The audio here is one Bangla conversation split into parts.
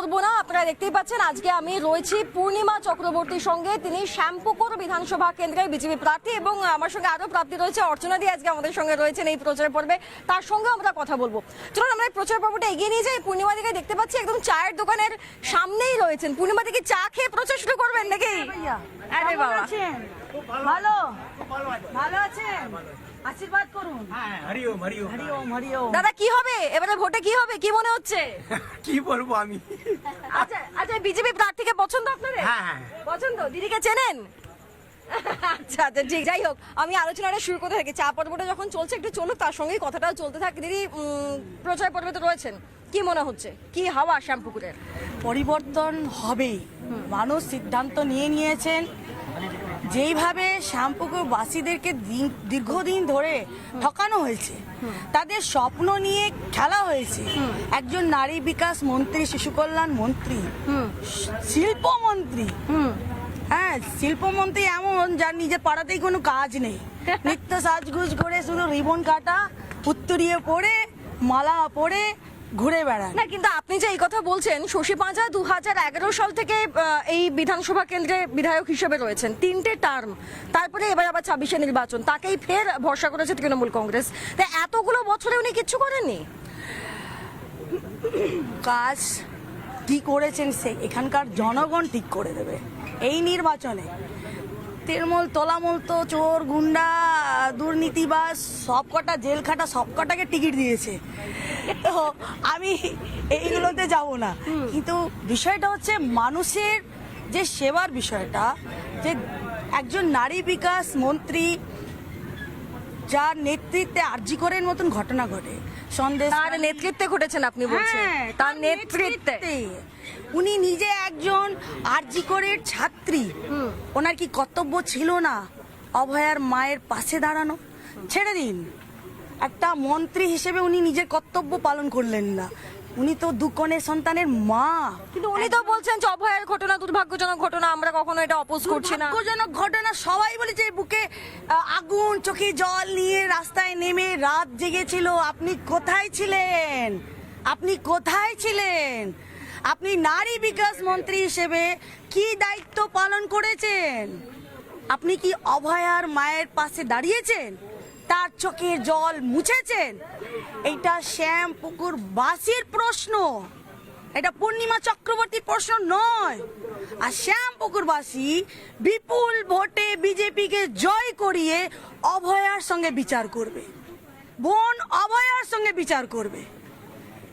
করব না। আপনারা দেখতেই পাচ্ছেন আজকে আমি রয়েছি পূর্ণিমা চক্রবর্তীর সঙ্গে। তিনি শ্যামপুকুর বিধানসভা কেন্দ্রের বিজেপি প্রার্থী এবং আমার সঙ্গে আরো প্রার্থী রয়েছে। অর্চনা দি আজকে আমাদের সঙ্গে রয়েছেন এই প্রচার পর্বে, তার সঙ্গে আমরা কথা বলবো। চলুন আমরা এই প্রচার পর্বটা এগিয়ে নিয়ে যাই। পূর্ণিমা দিকে দেখতে পাচ্ছি একদম চায়ের দোকানের সামনেই রয়েছেন। পূর্ণিমা দিকে চা খেয়ে প্রচার শুরু করবেন নাকি? আরে বাবা, ভালো ভালো আছেন, আশীর্বাদ করুন। হরি ওম হরি ওম হরি ওম হরি ওম। দাদা কি হবে এবারে ভোটে, কি হবে কি মনে হচ্ছে? কি বলবো আমি? আচ্ছা আচ্ছা, বিজেপি প্রার্থীকে পছন্দ আপনাদের? হ্যাঁ। পছন্দ। দিদিকে চেনেন? আচ্ছা আচ্ছা, ঠিক। যাই হোক, আমি আলোচনাটা শুরু করতে থাকি। চা পর্বটা যখন চলছে একটু চলুক, তার সঙ্গেই কথাটাও চলতে থাকে। দিদি, প্রচার পর্বে তো রয়েছেন, কি মনে হচ্ছে কি হাওয়া শ্যামপুকুরের? পরিবর্তন হবেই, মানুষ সিদ্ধান্ত নিয়ে নিয়েছেন। যেইভাবে শ্যামপুকুর বাসীদেরকে দীর্ঘদিন ধরে ঠকানো হয়েছে, তাদের স্বপ্ন নিয়ে খেলা হয়েছে। একজন নারী বিকাশ মন্ত্রী, শিশু কল্যাণ মন্ত্রী, শিল্পমন্ত্রী, হ্যাঁ শিল্পমন্ত্রী এমন যার নিজের পাড়াতেই কোনো কাজ নেই, নিত্য সাজগুজ করে শুধু রিবন কাটা, উত্তরীয় পরে, মালা পরে ঘুরে বেড়ান। না, কিন্তু আপনি যে এই কথা বলছেন, শশী পাঁজা 2011 সাল থেকে এই বিধানসভা কেন্দ্রে বিধায়ক হিসেবে রয়েছেন, 3টে টার্ম, তারপরে এবার আবার 26-এ নির্বাচন, তাকেই ফের ভরসা করেছে তৃণমূল কংগ্রেস। তাই এতগুলো বছরে উনি কিচ্ছু করেননি। কাজ কি করেছেন সে এখানকার জনগণ ঠিক করে দেবে এই নির্বাচনে। তৃণমূল তলামূল তো চোর, গুন্ডা, দুর্নীতিবাজ সব কটা, জেল খাটা সব কটাকে টিকিট দিয়েছে। তো আমি এইগুলোতে যাব না, কিন্তু বিষয়টা হচ্ছে মানুষের যে সেবার বিষয়টা, যে একজন নারী বিকাশ মন্ত্রী যার নেতৃত্বে আরজি করের মতন ঘটনা ঘটে, সন্দেশ তার নেতৃত্বে ঘটেছেন আপনি বলছেন? হ্যাঁ, তার নেতৃত্বে। উনি নিজে একজন আরজি করের ছাত্রী, ওনার কি কর্তব্য ছিল না অভয়ার মায়ের পাশে দাঁড়ানো? ছেড়ে দিন, একটা মন্ত্রী হিসেবে উনি নিজের কর্তব্য পালন করলেন না। উনি তো দুকনের সন্তানের মা। কিন্তু উনি তো বলছেন যে অভয়ের ঘটনা দুর্ভাগ্যজনক ঘটনা, আমরা কখনো এটা অপোজ করছি না। দুর্ভাগ্যজনক ঘটনা সবাই বলেছে, বুকে আগুন, চোখে জল নিয়ে রাস্তায় নেমে রাত জেগেছিল। আপনি কোথায় ছিলেন? আপনি কোথায় ছিলেন? আপনি নারী বিকাশ মন্ত্রী হিসেবে কি দায়িত্ব পালন করেছেন? আপনি কি অভয়ার মায়ের পাশে দাঁড়িয়েছেন? তার চোখের জল মুছেছেন? এইটা শ্যামপুকুর বাসীর প্রশ্ন, এটা পূর্ণিমা চক্রবর্তীর প্রশ্ন নয়। আর শ্যামপুকুরবাসী বিপুল ভোটে বিজেপিকে জয় করিয়ে অভয়ার সঙ্গে বিচার করবে, বোন অভয়ার সঙ্গে বিচার করবে।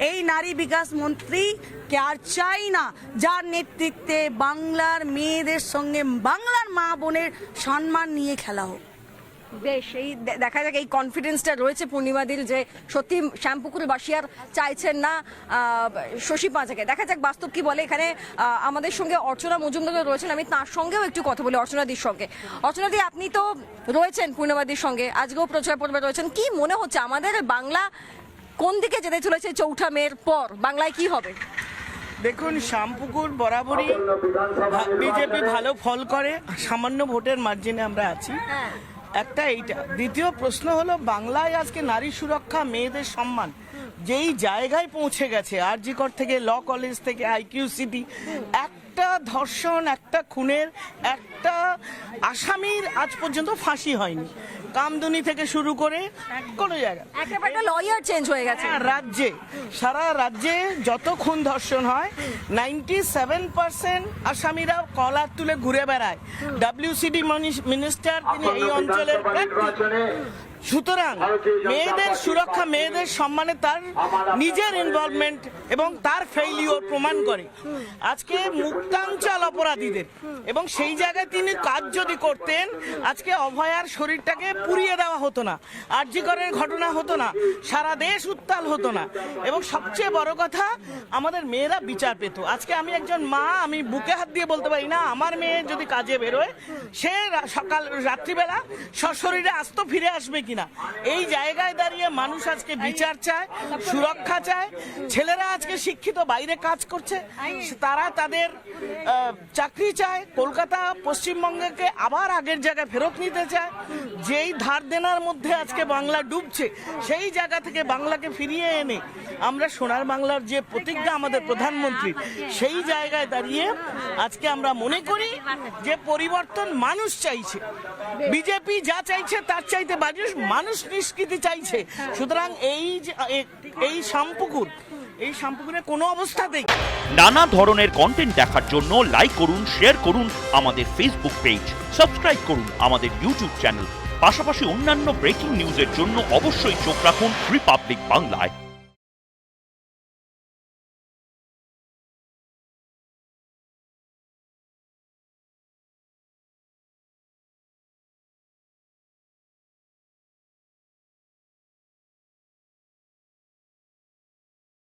এই নারী বিকাশ মন্ত্রী কে আর চাই না, যার নেতৃত্বে বাংলার মেয়েদের সঙ্গে বাংলার মা বোনের সম্মান নিয়ে খেলা হোক। বেশ, এই দেখা যাক এই কনফিডেন্সটা রয়েছে পূর্ণিমাদির যে সত্যি শ্যামপুকুরবাসী আর চাইছেন না শশী পাঁজাকে। দেখা যাক বাস্তব কি বলে। এখানে আমাদের সঙ্গে অর্চনা মজুমদার রয়েছেন, আমি তার সঙ্গেও একটু কথা বলি, অর্চনাদির সঙ্গে। অর্চনাদি, আপনি তো রয়েছেন পূর্ণিমাদির সঙ্গে, আজকেও প্রচার পর্বে রয়েছেন, কি মনে হচ্ছে আমাদের বাংলা কোন দিকে যেতে চলেছে 4 মের পর? বাংলায় কি হবে? দেখুন, শ্যামপুকুর বরাবরই বিজেপি ভালো ফল করে, সামান্য ভোটের মার্জিনে আমরা আছি। একটা এইটা। দ্বিতীয় প্রশ্ন হলো, বাংলায় আজকে নারী সুরক্ষা, মেয়েদের সম্মান যেই জায়গায় পৌঁছে গেছে, আরজিকর থেকে ল কলেজ থেকে আইকিউ সিটি, একটা ধর্ষণ, একটা খুনের, একটা আসামির আজ পর্যন্ত ফাঁসি হয়নি। কামদুনি থেকে শুরু করে কোনো জায়গায় একটা লয়ার চেঞ্জ হয়ে গেছে রাজ্যে, সারা রাজ্যে যত খুন ধর্ষণ হয় 97% আসামিরা কলার তুলে ঘুরে বেড়ায়। WCD মিনিস্টার, তিনি এই অঞ্চলের প্রার্থী। সুতরাং মেয়েদের সুরক্ষা, মেয়েদের সম্মানে তার নিজের ইনভলভমেন্ট এবং তার ফেইলিওর প্রমাণ করে আজকে মুক্তাঞ্চল অপরাধীদের। এবং সেই জায়গায় তিনি কাজ যদি করতেন, আজকে অভয়ার শরীরটাকে পুড়িয়ে দেওয়া হতো না, আরজিকরের ঘটনা হতো না, সারা দেশ উত্তাল হতো না, এবং সবচেয়ে বড় কথা, আমাদের মেয়েরা বিচার পেত। আজকে আমি একজন মা, আমি বুকে হাত দিয়ে বলতে পারি না, আমার মেয়ে যদি কাজে বেরোয়, সে সকাল রাত্রিবেলা সশরীরে আস্ত ফিরে আসবে কিনা। এই জায়গায় দাঁড়িয়ে মানুষ আজকে বিচার চায়, সুরক্ষা চায়। ছেলেরা আজকে শিক্ষিত, বাইরে কাজ করছে, তারা তাদের চাকরি চায়। কলকাতা পশ্চিমবঙ্গকে আবার আগের জায়গায় ফেরত নিতে চায়। যেই ধার দেনার মধ্যে আজকে বাংলা ডুবছে, সেই জায়গা থেকে বাংলাকে ফিরিয়ে এনে আমরা সোনার বাংলার যে প্রতিজ্ঞা আমাদের প্রধানমন্ত্রী, সেই জায়গায় দাঁড়িয়ে আজকে আমরা মনে করি যে পরিবর্তন মানুষ চাইছে। বিজেপি যা চাইছে তার চাইতে মানুষ নিষ্কৃতি চাইছে। সুতরাং এই শামপুকুরে কোনো অবস্থাতেই। নানা ধরনের কন্টেন্ট দেখার জন্য লাইক করুন, শেয়ার করুন আমাদের ফেসবুক পেজ, সাবস্ক্রাইব করুন আমাদের ইউটিউব চ্যানেল। পাশাপাশি অন্যান্য ব্রেকিং নিউজের জন্য অবশ্যই চোখ রাখুন রিপাবলিক বাংলায়।